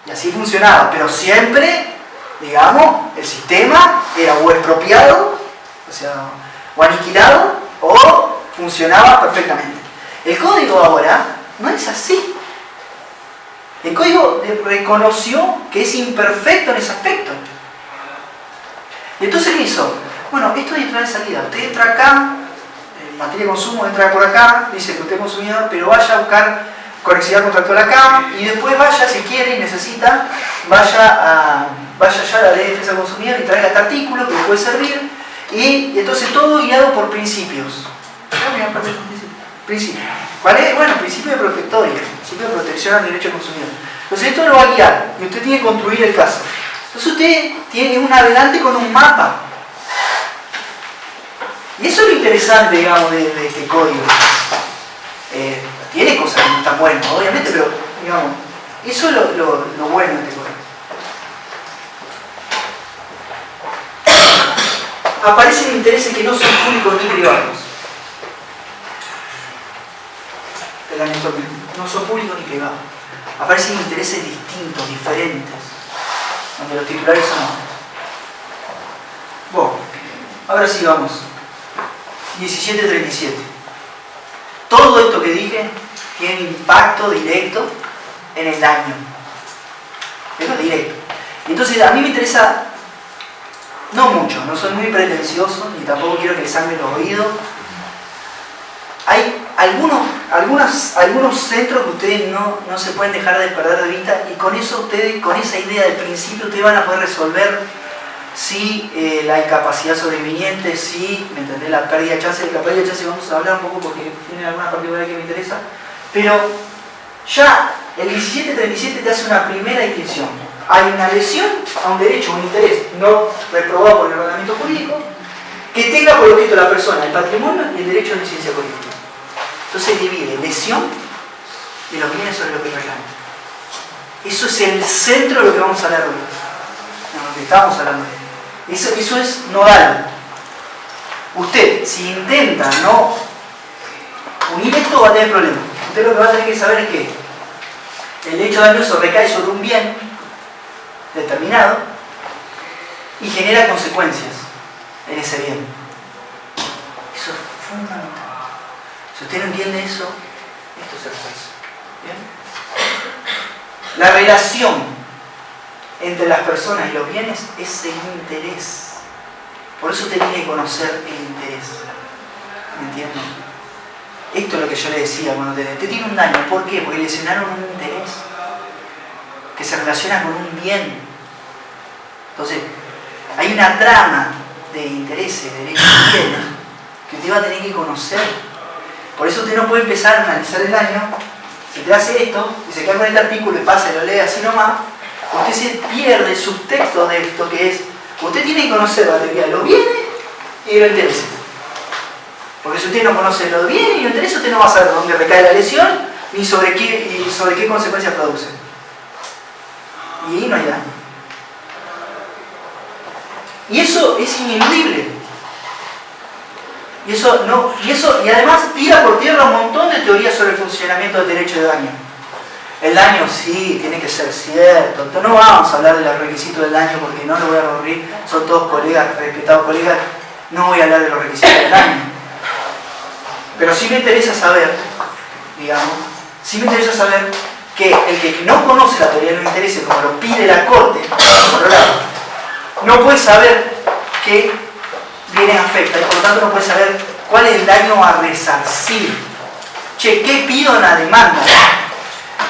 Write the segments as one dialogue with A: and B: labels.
A: Y así funcionaba, pero siempre, digamos, el sistema era o expropiado, o sea, o aniquilado, o funcionaba perfectamente. El código ahora no es así. El código reconoció que es imperfecto en ese aspecto. Y entonces, ¿qué hizo? Bueno, esto de entrada y salida. Usted entra acá, en materia de consumo entra por acá, dice que usted es consumidor, pero vaya a buscar conexidad contractual acá, y después vaya, si quiere y necesita, vaya ya a la ley de defensa del consumidor y traiga este artículo que le puede servir. Y entonces todo guiado por principios. Principio. ¿Cuál es? Bueno, principio de protectoria, principio de protección al derecho del consumidor. Entonces esto lo va a guiar y usted tiene que construir el caso. Entonces usted tiene un navegante con un mapa. Y eso es lo interesante, digamos, de este código. Tiene cosas que no están buenas, obviamente, pero, digamos, eso es lo bueno de este código. Aparecen intereses que no son públicos ni privados. No son públicos ni privados. Aparecen intereses distintos, diferentes, donde los titulares son otros. Bueno, ahora sí vamos. 1737. Todo esto que dije tiene impacto directo en el daño. Pero directo. Entonces a mí me interesa, no mucho, no soy muy pretencioso, ni tampoco quiero que les sangren los oídos. Hay algunos centros que ustedes no se pueden dejar de perder de vista, y con eso ustedes, con esa idea del principio, ustedes van a poder resolver si la incapacidad sobreviniente, si, ¿me entendés? La pérdida de chance. De la pérdida de chance vamos a hablar un poco porque tiene alguna particularidad que me interesa, pero ya el 1737 te hace una primera distinción. Hay una lesión a un derecho, un interés no reprobado por el ordenamiento jurídico, que tenga por objeto la persona, el patrimonio y el derecho de licencia colectiva. Entonces divide lesión de los bienes sobre los que reclaman. Eso es el centro de lo que vamos a hablar hoy, de lo que estamos hablando. Eso es nodal. Usted, si intenta no unir esto, va a tener problemas. Usted lo que va a tener que saber es que el hecho dañoso recae sobre un bien determinado y genera consecuencias en ese bien. Eso es fundamental. Si usted no entiende eso, esto se refuerza. ¿Bien? La relación entre las personas y los bienes es el interés. Por eso usted tiene que conocer el interés. ¿Me entienden? Esto es lo que yo le decía cuando usted tiene un daño. ¿Por qué? Porque lesionaron un interés que se relaciona con un bien. Entonces, hay una trama de intereses, de derechos y bienes que usted va a tener que conocer. Por eso usted no puede empezar a analizar el daño. Si usted hace esto y se queda con este artículo y pasa y lo lee así nomás, usted se pierde el subtexto de esto, que es: usted tiene que conocer la teoría de los bienes y de los intereses. Porque si usted no conoce los bienes y los intereses, usted no va a saber dónde recae la lesión ni sobre qué consecuencias produce. Y ahí no hay daño. Y eso es ineludible. Y además tira por tierra un montón de teorías sobre el funcionamiento del derecho de daño. El daño sí, tiene que ser cierto. No vamos a hablar de los requisitos del daño porque no lo voy a aburrir. Son todos colegas, respetados colegas. No voy a hablar de los requisitos del daño. Pero sí me interesa saber, que el que no conoce la teoría de los intereses, como lo pide la Corte, por otro lado, no puede saber qué bienes afecta y por lo tanto no puede saber cuál es el daño a resarcir. Che, ¿qué pido en la demanda?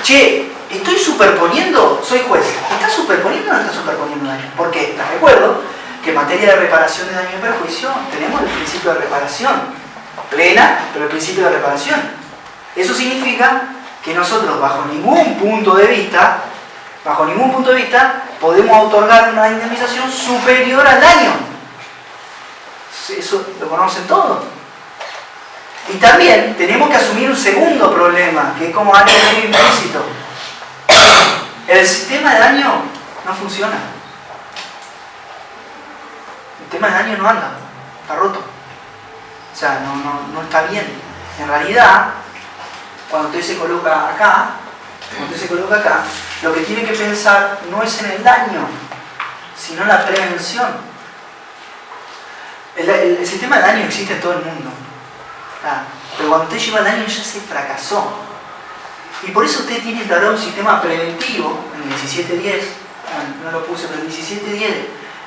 A: Che, ¿estoy superponiendo? Soy juez. ¿Está superponiendo o no está superponiendo daño? Porque les recuerdo que en materia de reparación de daño y perjuicio tenemos el principio de reparación plena, pero el principio de reparación. Eso significa que nosotros bajo ningún punto de vista podemos otorgar una indemnización superior al daño. Eso lo conocen todos. Y también tenemos que asumir un segundo problema, que es como algo muy implícito. El sistema de daño no funciona. El tema de daño no anda, está roto. O sea, no está bien. En realidad, cuando usted se coloca acá, lo que tiene que pensar no es en el daño, sino en la prevención. El sistema de daño existe en todo el mundo. Pero cuando usted lleva daño ya se fracasó. Y por eso usted tiene que instalar un sistema preventivo, en el 1710, no lo puse, pero el 1710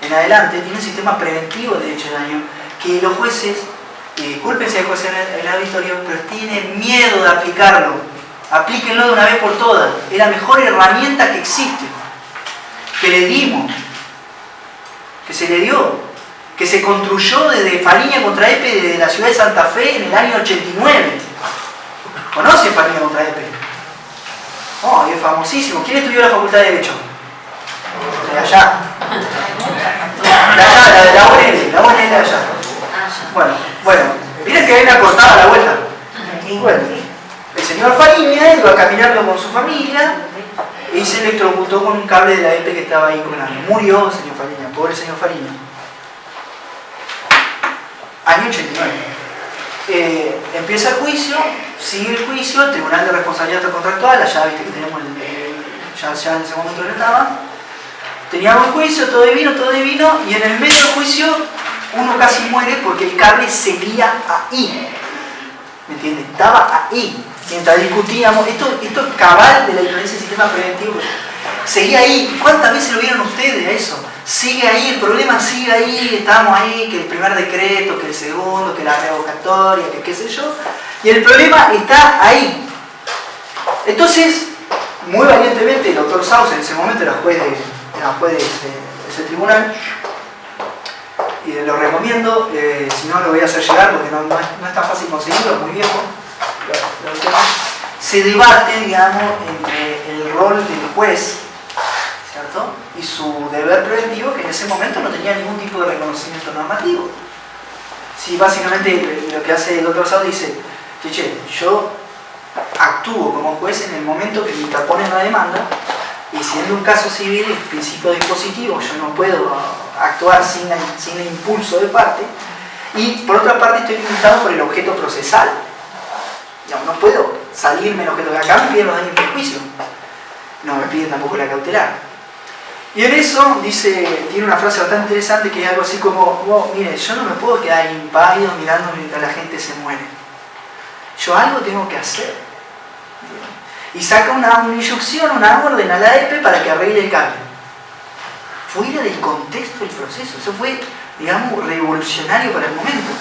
A: en adelante, tiene un sistema preventivo de derecho de daño, que los jueces, discúlpense de jueces en el auditorio, pero tienen miedo de aplicarlo. Aplíquenlo de una vez por todas. Es la mejor herramienta que existe, que le dimos, que se le dio, que se construyó desde Fariña contra Epe, desde la ciudad de Santa Fe en el año 89. ¿Conoce Fariña contra Epe? Oh, es famosísimo. ¿Quién estudió la Facultad de Derecho? De allá. De allá, la UNL de allá. Bueno, miren que hay una cortada a la vuelta. Bueno, el señor Fariña iba caminando con su familia y se electrocutó con un cable de la EPE que estaba ahí colgando. Murió el señor Fariña, pobre señor Fariña. Año 89. Empieza el juicio, sigue el juicio, el Tribunal de Responsabilidad Contractual, allá viste que tenemos ya en ese momento no estaba. Teníamos el juicio, todo divino, y en el medio del juicio uno casi muere porque el cable seguía ahí. ¿Me entiendes? Estaba ahí. Mientras discutíamos, esto es cabal de la diferencia del sistema preventivo. Seguía ahí. ¿Cuántas veces lo vieron ustedes a eso? Sigue ahí, el problema sigue ahí, estamos ahí, que el primer decreto, que el segundo, que la revocatoria, que qué sé yo. Y el problema está ahí. Entonces, muy valientemente, el doctor Sauce en ese momento era juez de ese tribunal, y lo recomiendo, si no lo voy a hacer llegar porque no es tan fácil conseguirlo, es muy viejo. Se debate, digamos, entre el rol del juez, ¿cierto?, y su deber preventivo, que en ese momento no tenía ningún tipo de reconocimiento normativo. Sí, básicamente lo que hace el doctor Sauce dice, che, yo actúo como juez en el momento que me interponen la demanda, y siendo un caso civil, el principio dispositivo, yo no puedo actuar sin el impulso de parte, y por otra parte estoy limitado por el objeto procesal. No puedo salirme del objeto, acá me piden los daños y perjuicio, no me piden tampoco la cautelar. Y en eso tiene una frase bastante interesante que es algo así como, mire, yo no me puedo quedar impávido mirando mientras la gente se muere. Yo algo tengo que hacer. Y saca una instrucción, una orden a la EPE para que arregle el cable. Fuera del contexto del proceso. Eso fue, digamos, revolucionario para el momento.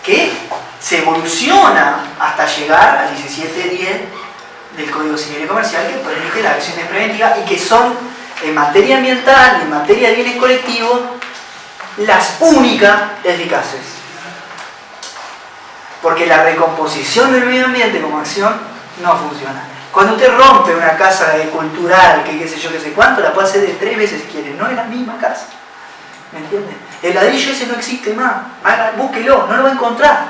A: Que se evoluciona hasta llegar al 1710 del Código Civil y Comercial, que permite las acciones preventivas y que son, en materia ambiental y en materia de bienes colectivos, las únicas eficaces. Porque la recomposición del medio ambiente como acción no funciona. Cuando usted rompe una casa cultural, que qué sé yo, qué sé cuánto, la puede hacer de 3 veces si quiere, no es la misma casa. ¿Me entiende? El ladrillo ese no existe más. Búsquelo, no lo va a encontrar.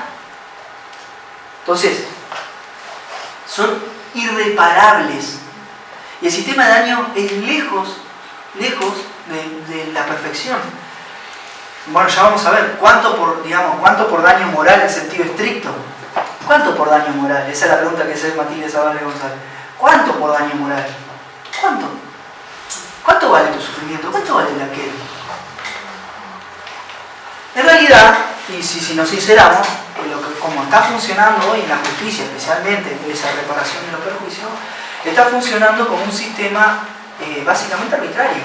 A: Entonces, son irreparables. Y el sistema de daño es lejos de la perfección. Bueno, ya vamos a ver cuánto por daño moral en sentido estricto. ¿Cuánto por daño moral? Esa es la pregunta que hace Matilde Zavala González. ¿Cuánto por daño moral? ¿Cuánto? ¿Cuánto vale tu sufrimiento? ¿Cuánto vale la queda? En realidad, y si nos sinceramos, como está funcionando hoy en la justicia, especialmente esa reparación de los perjuicios, está funcionando como un sistema básicamente arbitrario.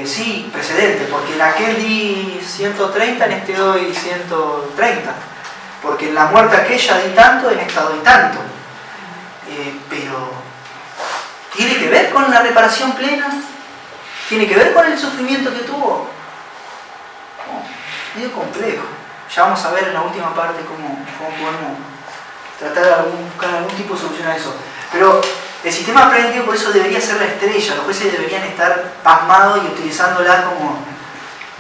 A: Sí, precedente, porque en aquel di 130, en este doy 130. Porque en la muerte aquella di tanto, en esta doy tanto. Pero, ¿tiene que ver con la reparación plena? ¿Tiene que ver con el sufrimiento que tuvo? No, medio complejo. Ya vamos a ver en la última parte cómo podemos tratar de buscar algún tipo de solución a eso. Pero el sistema preventivo por eso debería ser la estrella. Los jueces deberían estar pasmados y utilizándola como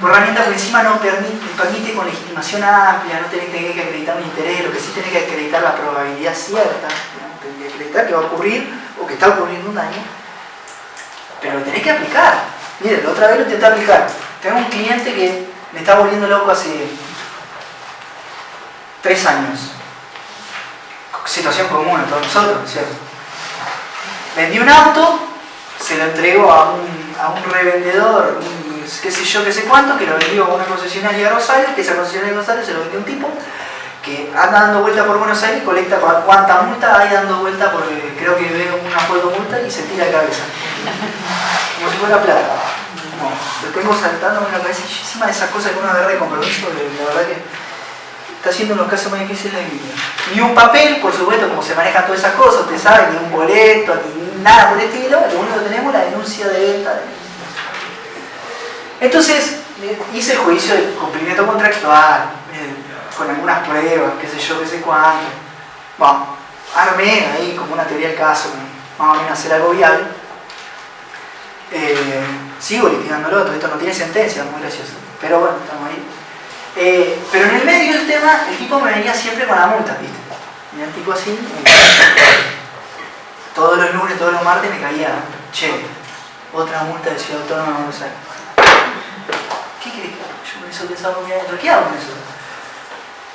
A: herramienta, porque encima no permite con legitimación amplia, no tenés que acreditar un interés, lo que sí tenés que acreditar la probabilidad cierta, ¿no? Tenés que acreditar que va a ocurrir o que está ocurriendo un daño, pero lo tenés que aplicar. Miren, la otra vez lo intenté aplicar. Tengo un cliente que me está volviendo loco hace 3 años. situación común a todos nosotros, ¿cierto? Vendí un auto, se lo entregó a un revendedor, qué sé yo, qué sé cuánto, que lo vendió a una concesionaria de Rosario, que esa concesionaria de Rosario se lo vendió un tipo que anda dando vuelta por Buenos Aires y colecta cuánta multa hay dando vuelta, porque creo que ve una foto multa y se tira de cabeza. Como si fuera plata. No, lo tengo saltando en la cabeza y encima de esas cosas que uno agarra de compromiso, la verdad que está haciendo unos casos más difíciles de mi vida. Ni un papel, por supuesto, como se manejan todas esas cosas, usted sabe, ni un boleto, ni nada por el estilo, lo único que tenemos es la denuncia de venta. Entonces, hice el juicio de cumplimiento contractual, con algunas pruebas, qué sé yo, qué sé cuánto. Bueno, armé ahí como una teoría del caso, más o menos hacer algo viable. Sigo litigándolo, todo esto no tiene sentencia, muy gracioso. Pero bueno, estamos ahí. Pero en el medio del tema, el tipo me venía siempre con la multa, ¿viste? Y el tipo así, todos los lunes, todos los martes me caía, che, otra multa de Ciudad Autónoma de Buenos Aires. ¿Qué querés que haga? Yo con eso pensaba muy adentro, ¿qué hago con eso?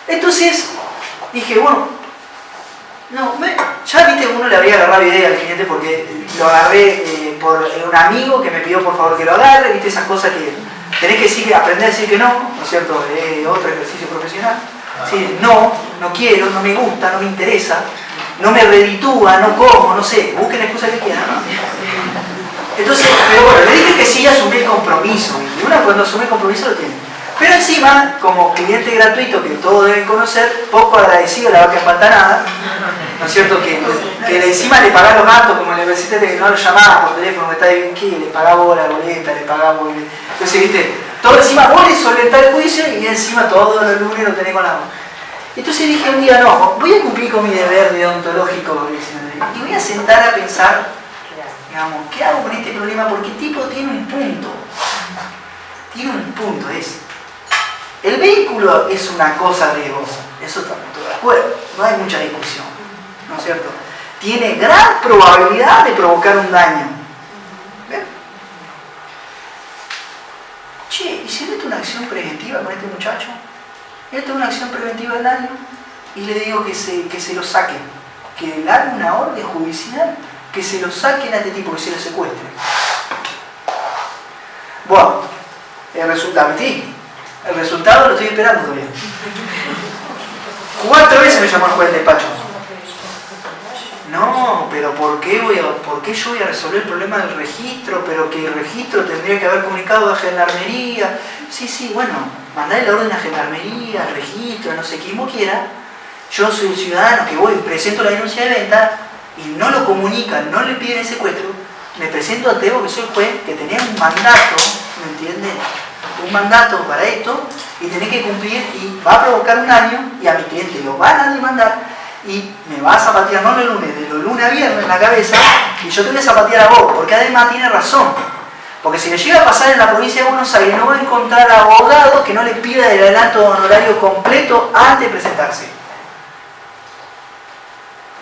A: Entonces, dije, bueno, no, ya viste, uno le había agarrado idea al cliente porque lo agarré por un amigo que me pidió por favor que lo agarre, viste esas cosas que tenés que decir, aprender a decir que no, ¿no es cierto? Otro ejercicio profesional. Sí, no quiero, no me gusta, no me interesa, no me reditúa, no como, no sé, busquen la excusa que quieran, ¿no? Entonces, pero bueno, le dije que sí, asumí el compromiso, y uno cuando asume el compromiso lo tiene. Pero encima, como cliente gratuito que todos deben conocer, poco agradecido a la vaca empantanada, ¿no es cierto? Que encima le pagás los gastos, como en la universidad que no lo llamaba por teléfono, que está bien aquí, le pagaba la boleta, le pagaba. Entonces, viste, todo encima vos le solventás el juicio y encima todos los lunes lo tenés con la mano. Entonces dije un día, no, voy a cumplir con mi deber deontológico y voy a sentar a pensar, digamos, ¿qué hago con este problema? Porque el tipo tiene un punto. Tiene un punto, el vehículo es una cosa riesgosa, eso estamos todos de acuerdo, no hay mucha discusión, ¿no es cierto? Tiene gran probabilidad de provocar un daño. ¿Ven? Che, ¿y si meto una acción preventiva con este muchacho? Meto una acción preventiva del daño y le digo que se lo saquen, que le haga una orden judicial, que se lo saquen a este tipo, que se lo secuestre. Bueno, el resultado, ¿sí? El resultado lo estoy esperando todavía. 4 veces me llamó el juez del despacho. No, pero ¿por qué yo voy a resolver el problema del registro? Pero que el registro tendría que haber comunicado a Gendarmería. Sí, bueno, mandá la orden a Gendarmería, al registro, no sé quién vos quiera. Yo soy un ciudadano que voy, presento la denuncia de venta y no lo comunican, no le piden el secuestro. Me presento ante vos, que soy juez, que tenés un mandato, ¿me entiendes? Un mandato para esto y tenés que cumplir y va a provocar un daño y a mi cliente lo van a demandar y me va a zapatear no los lunes, de los lunes a viernes en la cabeza y yo te voy a zapatear a vos, porque además tiene razón, porque si le llega a pasar en la provincia de Buenos Aires no va a encontrar abogado que no le pida el adelanto honorario completo antes de presentarse.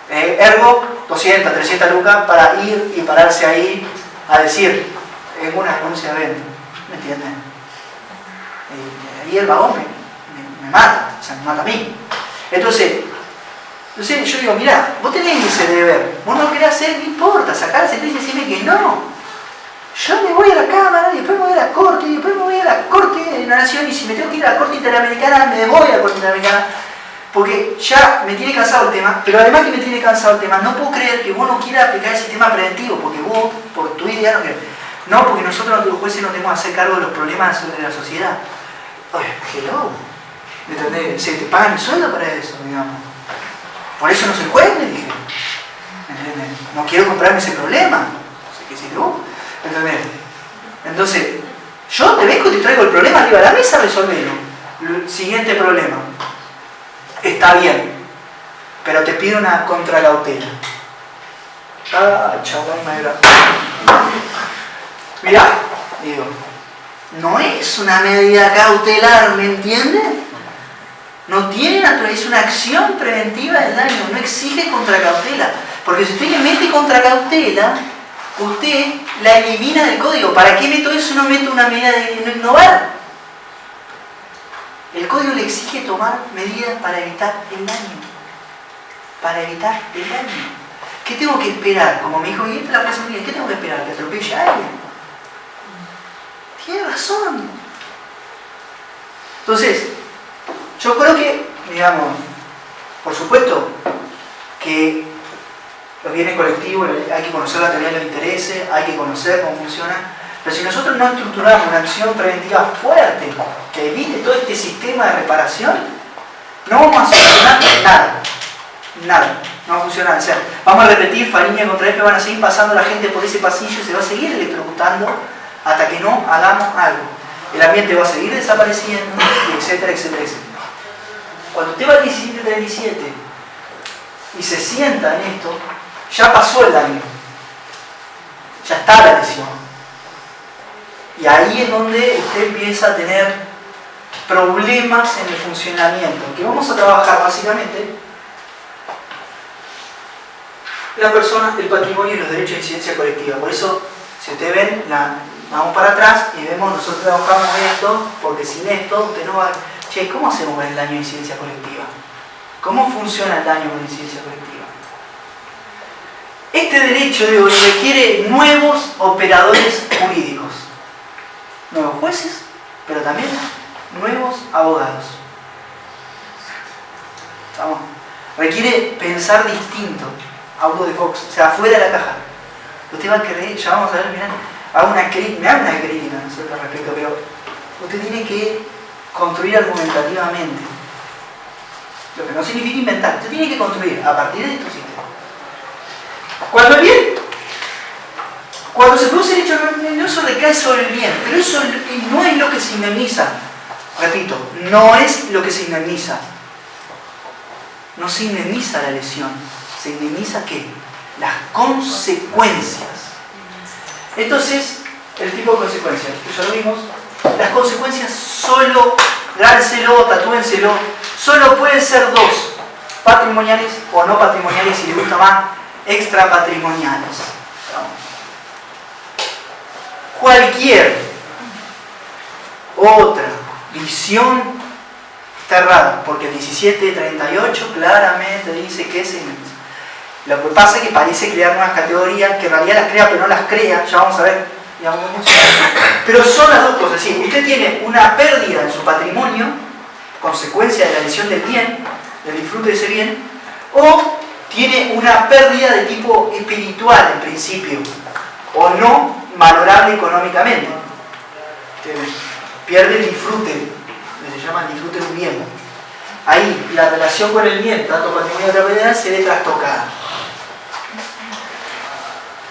A: Ergo 200, 300 lucas para ir y pararse ahí a decir en una denuncia de venta, ¿me entiendes? Ahí el vagón me mata, o sea, me mata a mí. Entonces yo digo, mirá, vos tenés ese deber, vos no lo querés hacer, no importa, sacar la sentencia y decirme que no. Yo me voy a la Cámara, y después me voy a la Corte, y después me voy a la Corte de la Nación, y si me tengo que ir a la Corte Interamericana, me voy a la Corte Interamericana, porque ya me tiene cansado el tema, pero además que me tiene cansado el tema, no puedo creer que vos no quieras aplicar el sistema preventivo, porque vos, por tu idea, no querés. No, porque nosotros los jueces no tenemos que hacer cargo de los problemas de la sociedad. Oye, hello, ¿me entendés? Se te pagan el sueldo para eso, digamos. Por eso no soy juez, le dije. ¿Entendés? No quiero comprarme ese problema. No sé qué si tú. ¿Entendés? Entonces, yo te vengo y te traigo el problema arriba de la mesa, resolvelo. Siguiente problema. Está bien, pero te pido una contracautela. Chaval, madera. Mirá, digo, no es una medida cautelar, ¿me entiende? No tiene naturaleza, es una acción preventiva del daño, no exige contracautela. Porque si usted le mete contracautela, usted la elimina del código. ¿Para qué meto eso? No meto una medida de no innovar. El código le exige tomar medidas para evitar el daño. para evitar el daño. ¿Qué tengo que esperar? Como me dijo, y esta es la frase mía, ¿qué tengo que esperar? ¿Que atropelle a alguien? Tiene razón. Entonces, yo creo que, digamos, por supuesto que los bienes colectivos, hay que conocer la teoría de los intereses, hay que conocer cómo funciona, pero si nosotros no estructuramos una acción preventiva fuerte que evite todo este sistema de reparación, no vamos a solucionar nada. Nada, no va a funcionar. O sea, vamos a repetir Fariña contra F, van a seguir pasando la gente por ese pasillo y se va a seguir electrocutando hasta que no hagamos algo. El ambiente va a seguir desapareciendo, etcétera, etcétera, etcétera. Cuando usted va al 1737 y se sienta en esto, ya pasó el daño. Ya está la lesión. Y ahí es donde usted empieza a tener problemas en el funcionamiento. Que vamos a trabajar básicamente la persona, el patrimonio y los derechos de incidencia colectiva. Por eso, si ustedes ven, vamos para atrás y vemos, nosotros trabajamos esto, porque sin esto usted no va a... Che, ¿cómo hacemos con el daño de incidencia colectiva? ¿Cómo funciona el daño con incidencia colectiva? Este derecho de hoy requiere nuevos operadores jurídicos. Nuevos jueces, pero también nuevos abogados. ¿Estamos? Requiere pensar distinto. Out of the box, o sea, fuera de la caja. Usted va a creer, ya vamos a ver, mirá, me hago una crítica, no sé al respecto, pero usted tiene que construir argumentativamente. Lo que no significa inventar, usted tiene que construir a partir de estos sistemas. Cuando se produce el hecho novedoso recae sobre el bien, pero eso no es lo que se indemniza. Repito, no es lo que se indemniza. No se indemniza la lesión. ¿Se indemniza qué? Las consecuencias. Entonces, el tipo de consecuencias, que ya lo vimos, las consecuencias solo, dárselo, tatúenselo, solo pueden ser dos, patrimoniales o no patrimoniales, si les gusta más, extrapatrimoniales. Cualquier otra visión está errada, porque el 1738 claramente dice que se indemniza. Lo que pasa es que parece crear nuevas categorías, que en realidad las crea, pero no las crea, ya vamos a ver, digamos, cómo funciona. Pero son las dos cosas, ¿sí? Usted tiene una pérdida en su patrimonio, consecuencia de la lesión del bien, del disfrute de ese bien, o tiene una pérdida de tipo espiritual en principio, o no valorable económicamente. Pierde el disfrute, que se llama el disfrute de un bien. Ahí la relación con el bien, tanto patrimonio como propiedad, se ve trastocada.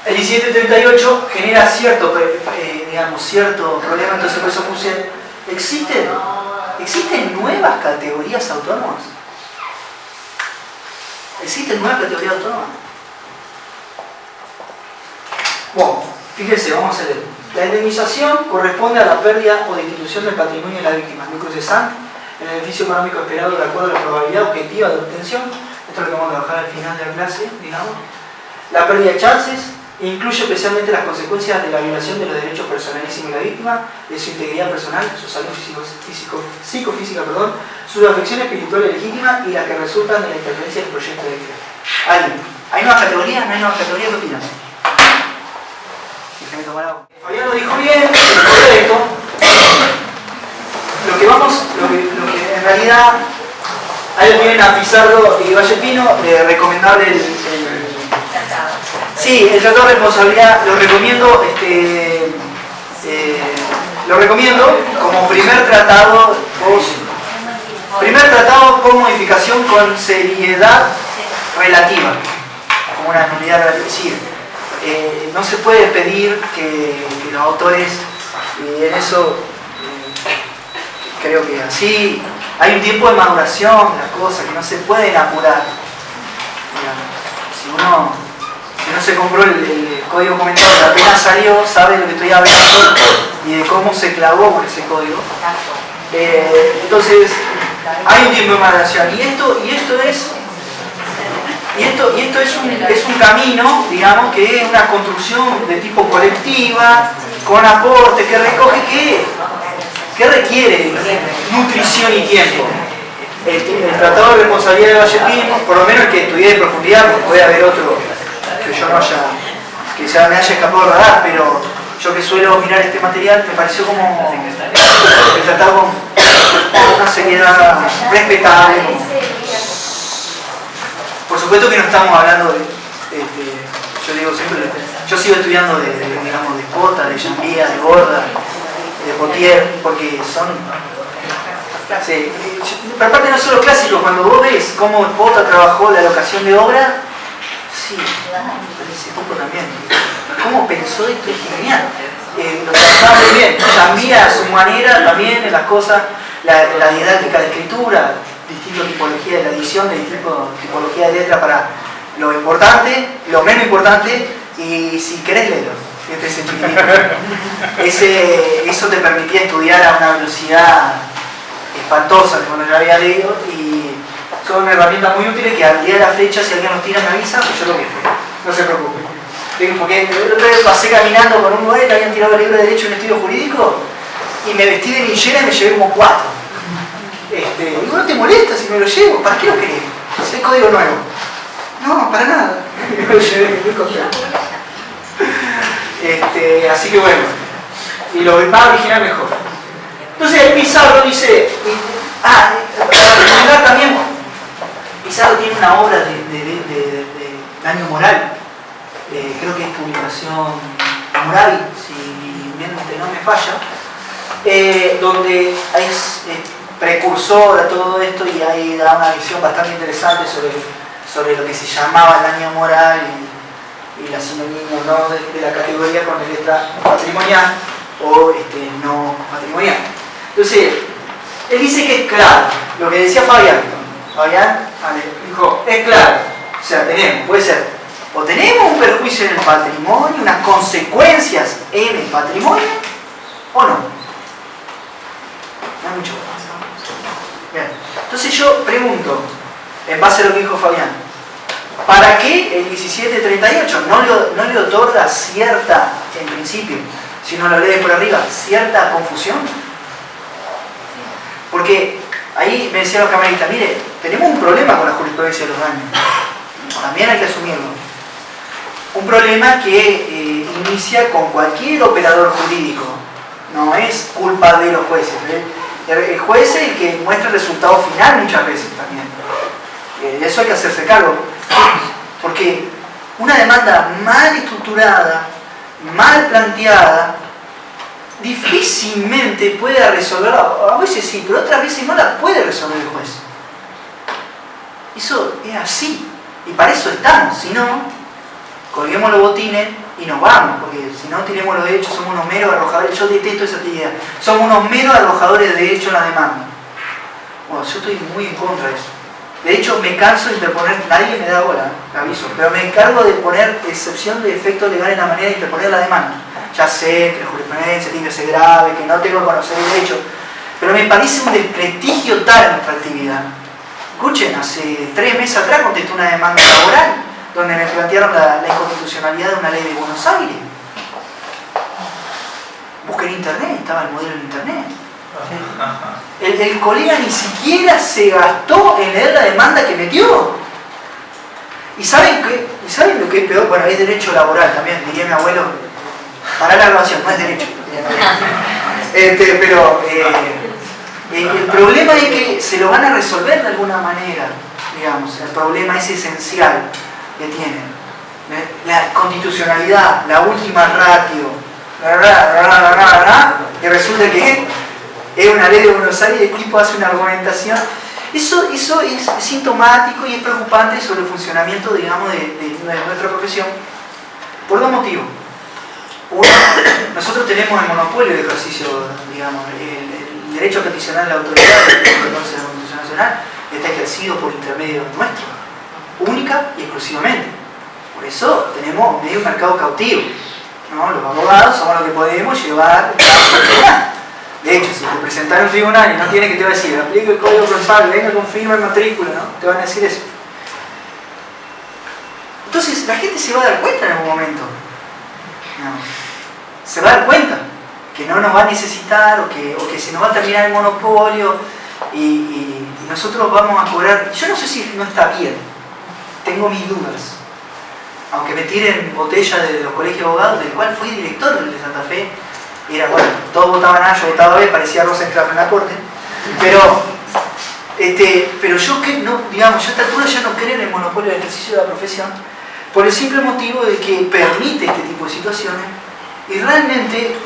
A: El 1738 genera cierto problema, entonces por eso puse, ¿existen nuevas categorías autónomas? ¿Existen nuevas categorías autónomas? Bueno, fíjense, vamos a leer. La indemnización corresponde a la pérdida o destitución del patrimonio de la víctima, lucro cesante, en el beneficio económico esperado de acuerdo a la probabilidad objetiva de obtención. Esto es lo que vamos a trabajar al final de la clase, digamos. La pérdida de chances incluye especialmente las consecuencias de la violación de los derechos personalísimos de la víctima, de su integridad personal, su salud psicofísica, su afección espiritual legítima y las que resultan de la interferencia del proyecto de vida. ¿Hay nuevas categorías? ¿No hay nuevas categorías? ¿Qué opinan? Déjame tomar agua. Fabián lo dijo bien, correcto. Lo que en realidad, ahí lo tienen a Pizarro y Vallepino, recomendable sí, el tratado de responsabilidad, lo recomiendo como primer tratado con modificación con seriedad relativa, como una nulidad relativa. Es decir, no se puede pedir que los autores, y en eso creo que así hay un tiempo de maduración de las cosas que no se pueden apurar. Si no se compró el código comentado que apenas salió, sabe de lo que estoy hablando y de cómo se clavó con ese código. Entonces, hay un tiempo de maduración y esto es un camino, digamos, que es una construcción de tipo colectiva, con aporte, que recoge que requiere nutrición y tiempo. El Tratado de Responsabilidad de Valletismo, por lo menos el que estudié de profundidad, porque puede haber otro que yo no haya, que ya me haya escapado de radar, pero yo que suelo mirar este material, me pareció como el tratado con una seriedad respetable. Por supuesto que no estamos hablando de yo digo siempre, yo sigo estudiando digamos, de Pota, de Jambía, de Borda, de Potier, porque son... Sí, pero aparte no solo clásicos, cuando vos ves cómo Pota trabajó la locación de obra, sí, ese tipo también. ¿Cómo pensó esto? Es genial. Lo trabajaba muy bien. Jambía a su manera también en las cosas, la didáctica de escritura, distintas tipologías de la edición, de distintas tipologías de letra para lo importante, lo menos importante, y si querés leerlo. Eso te permitía estudiar a una velocidad espantosa cuando yo había leído, y son herramientas muy útiles que al día de la fecha, si alguien nos tira, me avisa, pues yo lo mismo. No se preocupe. Porque el otro día pasé caminando con un modelo, habían tirado el libro de Derecho en Estudio Jurídico, y me vestí de ninjera y me llevé como 4. Digo, ¿no te molesta si me lo llevo? ¿Para qué lo querés? Si es código nuevo. No, para nada. Me lo llevé, así que bueno, y lo más original mejor. Entonces Pizarro dice, para recomendar también, Pizarro tiene una obra de daño moral, creo que es publicación Hammurabi, si mi mente no me falla, donde es precursor a todo esto, y ahí da una visión bastante interesante sobre lo que se llamaba el daño moral y la sinonimia, ¿no?, de la categoría con letra patrimonial o no patrimonial. Entonces, él dice que es claro, lo que decía Fabián, dijo, es claro, o sea, puede ser, o tenemos un perjuicio en el patrimonio, unas consecuencias en el patrimonio, o no. No hay mucho más. Bien. Entonces yo pregunto, en base a lo que dijo Fabián, ¿para qué el 1738 no le otorga cierta, en principio, si uno lo lee por arriba, cierta confusión? Porque ahí me decían los camaristas, mire, tenemos un problema con la jurisprudencia de los daños. También hay que asumirlo. Un problema que inicia con cualquier operador jurídico. No es culpa de los jueces. El juez es el que muestra el resultado final muchas veces también. De eso hay que hacerse cargo. Porque una demanda mal estructurada, mal planteada, difícilmente puede resolver, a veces sí, pero otras veces no la puede resolver el juez. Eso es así. Y para eso estamos. Si no, colguemos los botines y nos vamos. Porque si no tenemos los derechos, somos unos meros arrojadores. Yo detesto esa idea. Somos unos meros arrojadores de derechos en la demanda. Bueno, yo estoy muy en contra de eso. De hecho, me canso de interponer, nadie me da bola, aviso, pero me encargo de poner excepción de efecto legal en la manera de interponer la demanda. Ya sé que la jurisprudencia tiene que ser grave, que no tengo que conocer el derecho, pero me parece un desprestigio tal nuestra actividad. Escuchen, hace 3 meses atrás contesté una demanda laboral donde me plantearon la inconstitucionalidad de una ley de Buenos Aires. Busqué en internet, estaba el modelo en internet. El colega ni siquiera se gastó en leer la demanda que metió. ¿Y saben lo que es peor? Bueno, es derecho laboral también, diría mi abuelo. Para la grabación, no es derecho. Pero el problema es que se lo van a resolver de alguna manera, digamos. El problema es esencial que tienen. La constitucionalidad, la última ratio, y resulta que es una ley de Buenos Aires y el tipo hace una argumentación. Eso es sintomático y es preocupante sobre el funcionamiento, digamos, de nuestra profesión, por 2 motivos. Uno, nosotros tenemos el monopolio de ejercicio, digamos, el derecho a peticionar a la autoridad, el derecho de la Constitución Nacional, está ejercido por intermedio nuestro, única y exclusivamente. Por eso tenemos medio mercado cautivo, ¿no? Los abogados somos los que podemos llevar de hecho, si te presentan en un tribunal y no tiene que te va a decir, aplique el código procesal, venga con firma y matrícula, ¿no? Te van a decir eso. Entonces, la gente se va a dar cuenta en algún momento. No. Se va a dar cuenta que no nos va a necesitar o que se nos va a terminar el monopolio. y nosotros vamos a cobrar, yo no sé si no está bien, tengo mis dudas, aunque me tiren botella de los colegios de abogados, del cual fui director del de Santa Fe, era bueno, todos votaban A, yo votaba B, parecía Rosencrantz en la corte, pero yo que no, digamos, yo a esta altura ya no creo en el monopolio del ejercicio de la profesión, por el simple motivo de que permite este tipo de situaciones y realmente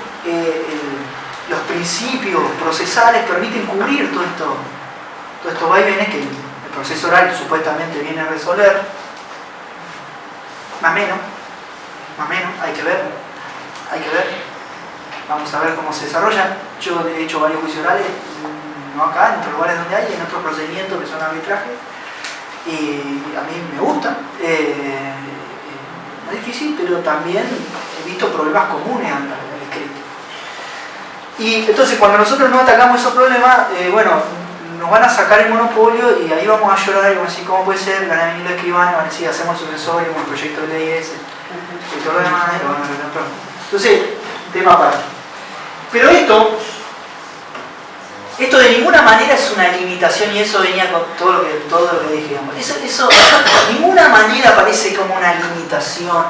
A: los principios procesales permiten cubrir todo estos vaivenes que el proceso oral supuestamente viene a resolver, más o menos, hay que ver, vamos a ver cómo se desarrolla. Yo he hecho varios juicios orales, no acá, en otros lugares donde hay, en otros procedimientos que son arbitraje, y a mí me gusta. No es difícil, pero también he visto problemas comunes al escrito. Y entonces cuando nosotros no atacamos esos problemas, bueno, nos van a sacar el monopolio y ahí vamos a llorar y vamos a decir, ¿cómo puede ser? Van a venir los escribanos y van a decir, hacemos sucesorio con el proyecto de ley ese, y todo lo demás, y lo van a reventar. Entonces, tema aparte. Pero esto de ninguna manera es una limitación, y eso venía con todo lo que dije. Eso de ninguna manera parece como una limitación,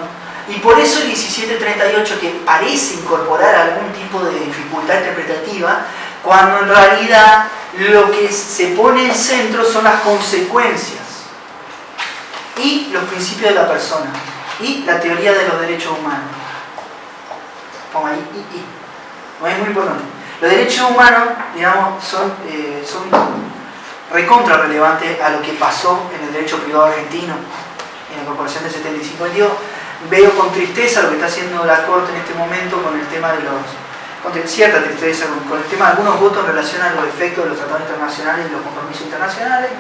A: y por eso el 1738, que parece incorporar algún tipo de dificultad interpretativa, cuando en realidad lo que se pone en centro son las consecuencias y los principios de la persona y la teoría de los derechos humanos. Pongo ahí es muy importante. Los derechos humanos, digamos, son recontra relevantes a lo que pasó en el derecho privado argentino, en la Corporación del 75-22. Veo con tristeza lo que está haciendo la Corte en este momento con el tema de con cierta tristeza, con el tema de algunos votos en relación a los efectos de los tratados internacionales y los compromisos internacionales.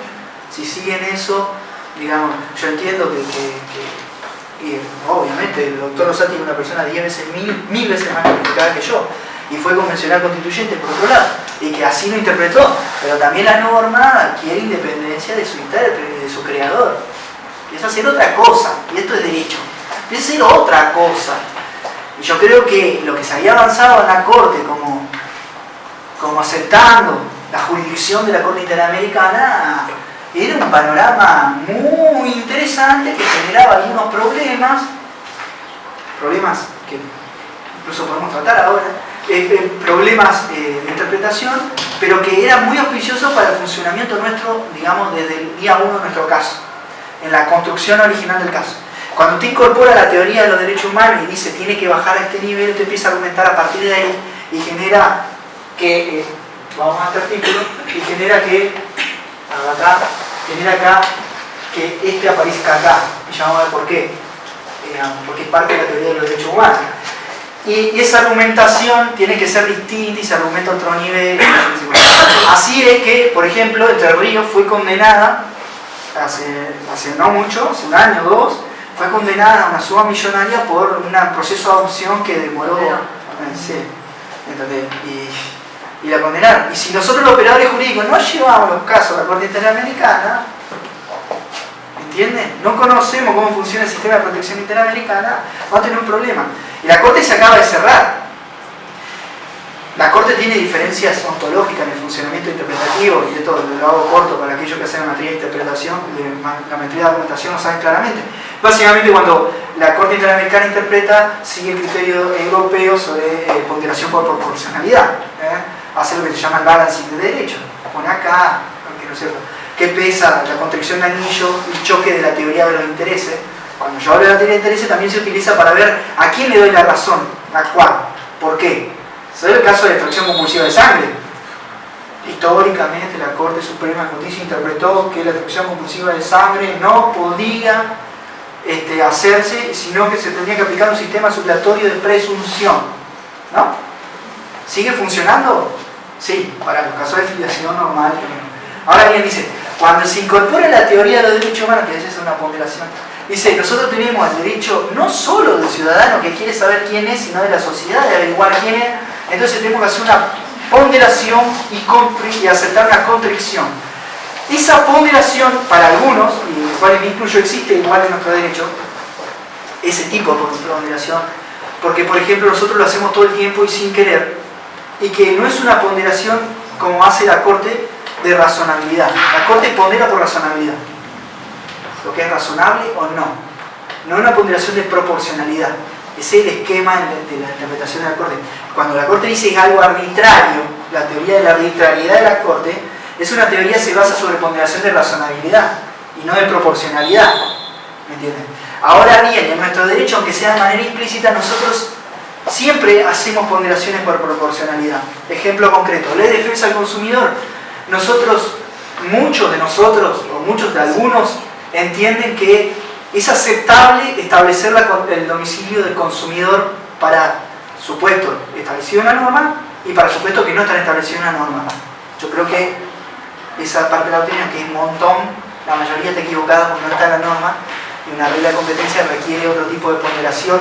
A: Si siguen eso, digamos, yo entiendo y obviamente el doctor Rosati es una persona 10 veces, mil veces más calificada que yo, y fue convencional constituyente por otro lado, y que así lo interpretó, pero también la norma adquiere independencia de su intérprete, de su creador. Empieza a ser otra cosa, y esto es derecho, empieza a ser otra cosa. Y yo creo que lo que se había avanzado en la Corte como aceptando la jurisdicción de la Corte Interamericana era un panorama muy interesante que generaba algunos problemas que incluso podemos tratar ahora, problemas de interpretación, pero que era muy auspicioso para el funcionamiento nuestro, digamos, desde el día 1 de nuestro caso, en la construcción original del caso. Cuando usted incorpora la teoría de los derechos humanos y dice tiene que bajar a este nivel, usted empieza a argumentar a partir de ahí y genera que, vamos a este artículo, y genera que que este aparezca acá. Y ya vamos a ver por qué. Porque es parte de la teoría de los derechos humanos. Y esa argumentación tiene que ser distinta y se argumenta a otro nivel. Así es que, por ejemplo, Entre Ríos fue condenada hace no mucho, hace un año o dos, fue condenada a una suma millonaria por un proceso de adopción que demoró. Y la condenaron. Y si nosotros los operadores jurídicos no llevamos los casos a la Corte Interamericana, ¿entienden? No conocemos cómo funciona el sistema de protección interamericana, vamos a tener un problema. Y la Corte se acaba de cerrar. La Corte tiene diferencias ontológicas en el funcionamiento interpretativo, y de todo, lo hago corto para aquellos que hacen maestría de interpretación, la maestría de argumentación lo saben claramente. Básicamente, cuando la Corte Interamericana interpreta, sigue el criterio europeo sobre ponderación por proporcionalidad. Hace lo que se llama el balancing de derecho. Pone acá, ¿no es cierto? ¿Qué pesa la constricción de anillo, el choque de la teoría de los intereses? Cuando yo hablo de la teoría de intereses, también se utiliza para ver a quién le doy la razón, a cuál, por qué. ¿Sabe el caso de extracción compulsiva de sangre? Históricamente la Corte Suprema de Justicia interpretó que la extracción compulsiva de sangre no podía hacerse, sino que se tendría que aplicar un sistema supletorio de presunción. ¿No? ¿Sigue funcionando? Sí, para los casos de filiación normal. Ahora bien, dice, cuando se incorpora la teoría de los derechos humanos, que es una ponderación, dice, nosotros tenemos el derecho no solo del ciudadano que quiere saber quién es, sino de la sociedad de averiguar quién es. Entonces tenemos que hacer una ponderación y aceptar una constricción. Esa ponderación, para algunos, y los cuales me incluyo, existe igual en nuestro derecho, ese tipo de ponderación, porque por ejemplo nosotros lo hacemos todo el tiempo y sin querer, y que no es una ponderación como hace la Corte de razonabilidad. La Corte pondera por razonabilidad. Lo que es razonable o no. No una ponderación de proporcionalidad. Ese es el esquema de la interpretación de la Corte. Cuando la Corte dice que es algo arbitrario, la teoría de la arbitrariedad de la Corte, es una teoría que se basa sobre ponderación de razonabilidad y no de proporcionalidad. ¿Me entienden? Ahora bien, en nuestro derecho, aunque sea de manera implícita, nosotros siempre hacemos ponderaciones por proporcionalidad. Ejemplo concreto, ley de defensa del consumidor. Muchos de nosotros, o muchos de algunos, entienden que es aceptable establecer el domicilio del consumidor para supuesto establecido en la norma y para supuesto que no están establecido en la norma. Yo creo que esa parte de la doctrina, que es un montón, la mayoría está equivocada porque no está en la norma, y una regla de competencia requiere otro tipo de ponderación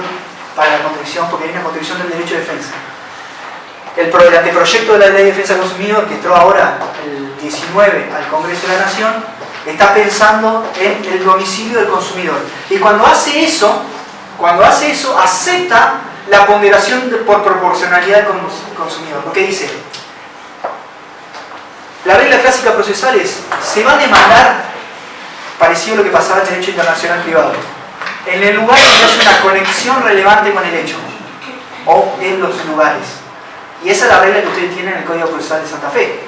A: para la constricción, porque hay una constricción del derecho de defensa. El anteproyecto de la Ley de Defensa del Consumidor, que entró ahora el 19 al Congreso de la Nación, está pensando en el domicilio del consumidor. Y cuando hace eso, acepta la ponderación por proporcionalidad del consumidor. Lo que dice, la regla clásica procesal es, se va a demandar, parecido a lo que pasaba en el derecho internacional privado, en el lugar donde haya una conexión relevante con el hecho, o en los lugares. Y esa es la regla que ustedes tienen en el Código Procesal de Santa Fe.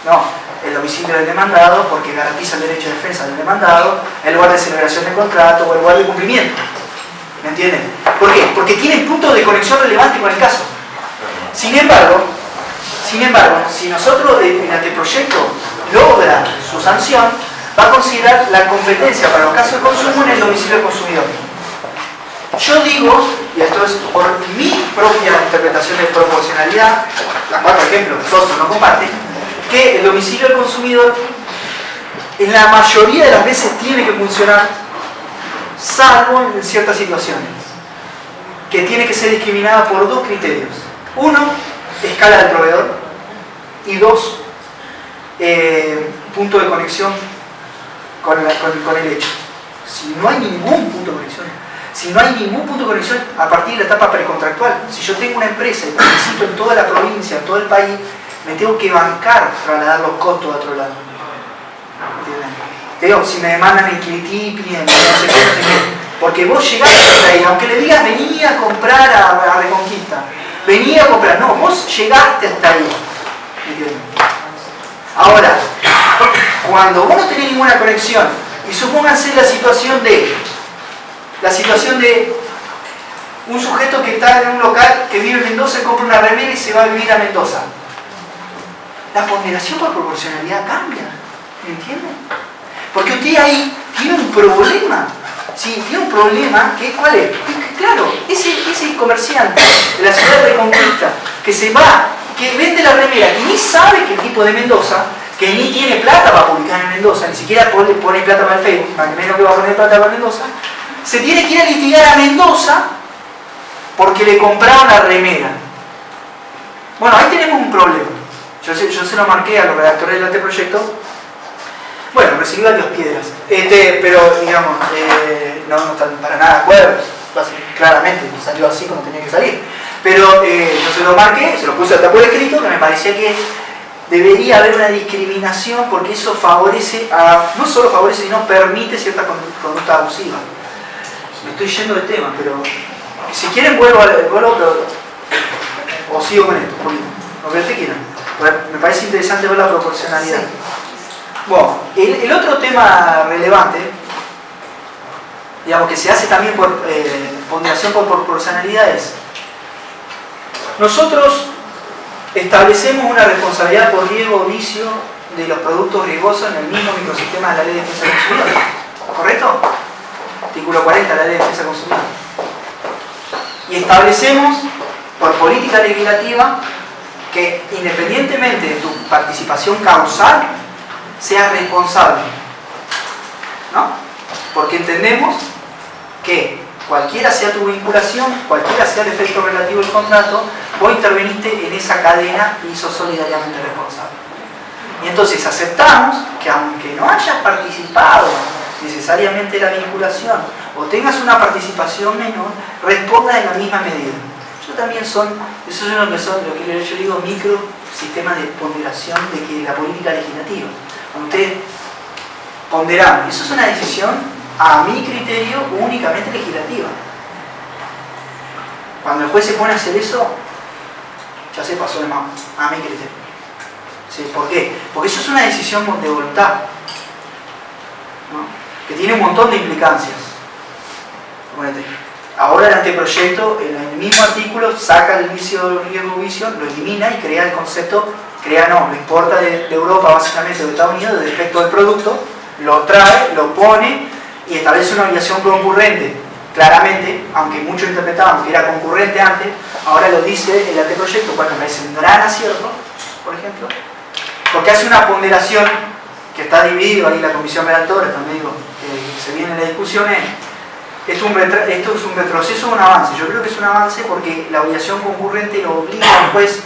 A: No, el domicilio del demandado, porque garantiza el derecho de defensa del demandado, el lugar de celebración del contrato o el lugar de cumplimiento. ¿Me entienden? ¿Por qué? Porque tienen puntos de conexión relevante con el caso. Sin embargo, si nosotros el anteproyecto logra su sanción, va a considerar la competencia para los casos de consumo en el domicilio del consumidor. Yo digo, y esto es por mi propia interpretación de proporcionalidad, la cual, por ejemplo, Sosto no comparte, que el domicilio del consumidor en la mayoría de las veces tiene que funcionar, salvo en ciertas situaciones, que tiene que ser discriminada por dos criterios. Uno, escala del proveedor, y dos, punto de conexión con el hecho. Si no hay ningún punto de conexión, a partir de la etapa precontractual, si yo tengo una empresa y necesito en toda la provincia, en todo el país, me tengo que bancar trasladar los costos a otro lado. ¿Entienden? Si me demandan el Quilitipi, no sé qué, porque vos llegaste hasta ahí, aunque le digas venía a comprar a Reconquista, venía a comprar, no, vos llegaste hasta ahí. ¿Entienden? Ahora, cuando vos no tenés ninguna conexión, y supónganse la situación de un sujeto que está en un local que vive en Mendoza, compra una remera y se va a vivir a Mendoza. La ponderación por proporcionalidad cambia, ¿me entienden? Porque usted ahí tiene un problema. Sí, tiene un problema, ¿cuál es? Claro, ese comerciante de la ciudad de Reconquista que se va, que vende la remera, que ni sabe que el tipo de Mendoza, que ni tiene plata para publicar en Mendoza, ni siquiera pone plata para el Facebook, para que menos que va a poner plata para Mendoza, se tiene que ir a litigar a Mendoza porque le compraron la remera. Bueno, ahí tenemos un problema. Yo se lo marqué a los redactores del anteproyecto. Bueno, recibí varias piedras. Pero, digamos, no están para nada de acuerdo. Claramente salió así como tenía que salir. Pero yo se lo marqué, se lo puse hasta por escrito, que me parecía que debería haber una discriminación porque eso favorece, no solo favorece, sino permite cierta conducta abusiva. Me estoy yendo de tema, pero si quieren vuelvo o sigo con esto, lo que usted quiera. Me parece interesante ver la proporcionalidad. Sí. Bueno, el otro tema relevante, digamos que se hace también por ponderación por proporcionalidad, es nosotros establecemos una responsabilidad por riesgo o vicio de los productos riesgosos en el mismo microsistema de la Ley de Defensa del Consumidor. ¿Correcto? Artículo 40 de la Ley de Defensa del Consumidor. Y establecemos por política legislativa que independientemente de tu participación causal, seas responsable. ¿No? Porque entendemos que cualquiera sea tu vinculación, cualquiera sea el efecto relativo del contrato, vos interveniste en esa cadena y sos solidariamente responsable. Y entonces aceptamos que aunque no hayas participado necesariamente en la vinculación o tengas una participación menor, respondas en la misma medida. Eso también eso es lo que yo digo sistemas de ponderación de que la política legislativa. Cuando ustedes ponderan, eso es una decisión, a mi criterio, únicamente legislativa. Cuando el juez se pone a hacer eso, ya se pasó de mano, a mi criterio. ¿Sí? ¿Por qué? Porque eso es una decisión de voluntad, ¿no? Que tiene un montón de implicancias. Ahora el anteproyecto, en el mismo artículo, saca el vicio, riesgo-vicio, lo elimina y crea el concepto, lo importa de Europa, básicamente, de Estados Unidos, de defecto del producto, lo trae, lo pone y establece una obligación concurrente. Claramente, aunque muchos interpretaban que era concurrente antes, ahora lo dice el anteproyecto, cuando me parece un gran acierto, por ejemplo, porque hace una ponderación que está dividido ahí la comisión redactora, también digo, que se viene en la discusión, esto es un retroceso o un avance. Yo creo que es un avance porque la obligación concurrente lo obliga al juez,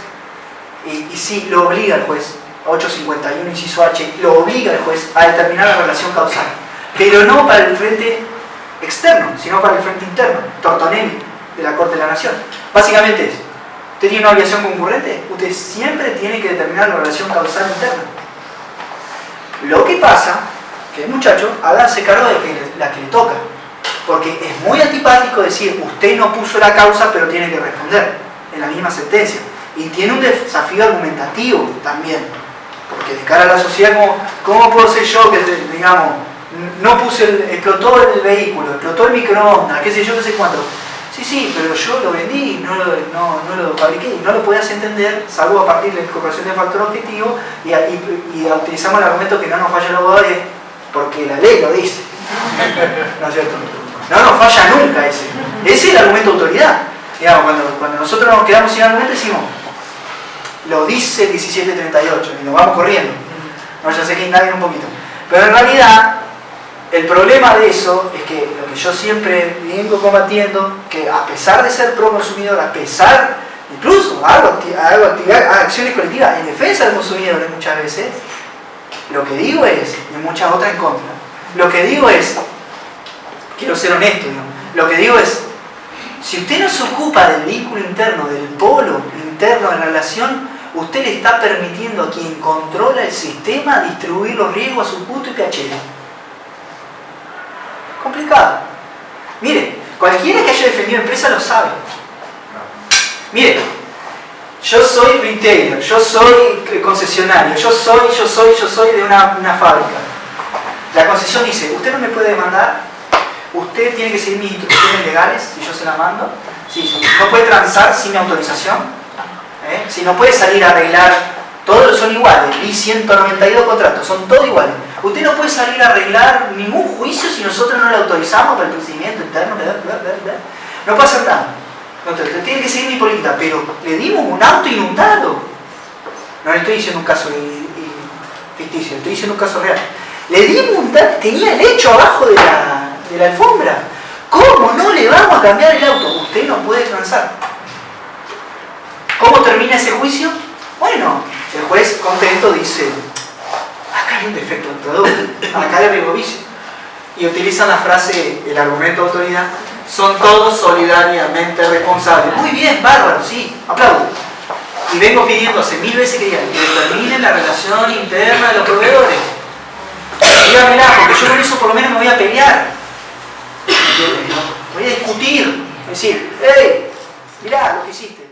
A: y sí, lo obliga al juez, 851 inciso H, lo obliga al juez a determinar la relación causal, pero no para el frente externo, sino para el frente interno, Tortonelli, de la Corte de la Nación. Básicamente es, usted tiene una obligación concurrente, usted siempre tiene que determinar la relación causal interna. Lo que pasa, que el muchacho hágase cargo de la que le toca, porque es muy antipático decir, usted no puso la causa, pero tiene que responder en la misma sentencia. Y tiene un desafío argumentativo también, porque de cara a la sociedad, ¿cómo puedo ser yo que, digamos, no puse, explotó el vehículo, explotó el microondas, qué sé yo, qué sé cuánto? Sí, pero yo lo vendí, no lo fabriqué, y no lo podías entender, salvo a partir de la incorporación del factor objetivo, y utilizamos el argumento que no nos falla el abogado, porque la ley lo dice. ¿No es cierto? No nos falla nunca ese. Ese es el argumento de autoridad. Digamos, cuando nosotros nos quedamos sin argumento, decimos, lo dice 1738, y nos vamos corriendo. No, ya sé que indaguen un poquito. Pero en realidad, el problema de eso es que lo que yo siempre vengo combatiendo, que a pesar de ser pro consumidor, a pesar, incluso hago acciones colectivas en defensa del consumidor muchas veces, lo que digo es, y muchas otras en contra, lo que digo es, quiero ser honesto, ¿no? Lo que digo es, si usted no se ocupa del vínculo interno, del polo interno de la relación, usted le está permitiendo a quien controla el sistema distribuir los riesgos a su punto y piacere. Complicado. Mire, cualquiera que haya defendido empresa lo sabe. Mire, yo soy retailer, yo soy concesionario, yo soy de una fábrica. La concesión dice, usted no me puede demandar, usted tiene que seguir mis instrucciones legales si yo se la mando, sí. No puede transar sin mi autorización, si no puede salir a arreglar, todos son iguales, y 192 contratos, son todos iguales. Usted no puede salir a arreglar ningún juicio si nosotros no le autorizamos para el procedimiento interno, no puede hacer nada. Usted tiene que seguir mi política, pero le dimos un auto inundado. No le estoy diciendo un caso ficticio, le estoy diciendo un caso real. Le dimos un auto, tenía el lecho abajo de la alfombra. ¿Cómo no le vamos a cambiar el auto? Usted no puede transar. ¿Cómo termina ese juicio? Bueno, el juez contento dice, acá hay un defecto del producto, acá hay riesgo vicio. Y utilizan la frase, el argumento de autoridad, son todos solidariamente responsables. Muy bien, bárbaro, sí, aplaudo. Y vengo pidiendo hace 1000 veces que determinen la relación interna de los proveedores. Dígamela, porque yo con eso por lo menos me voy a pelear. Voy a discutir. Es decir, hey, mirá lo que hiciste.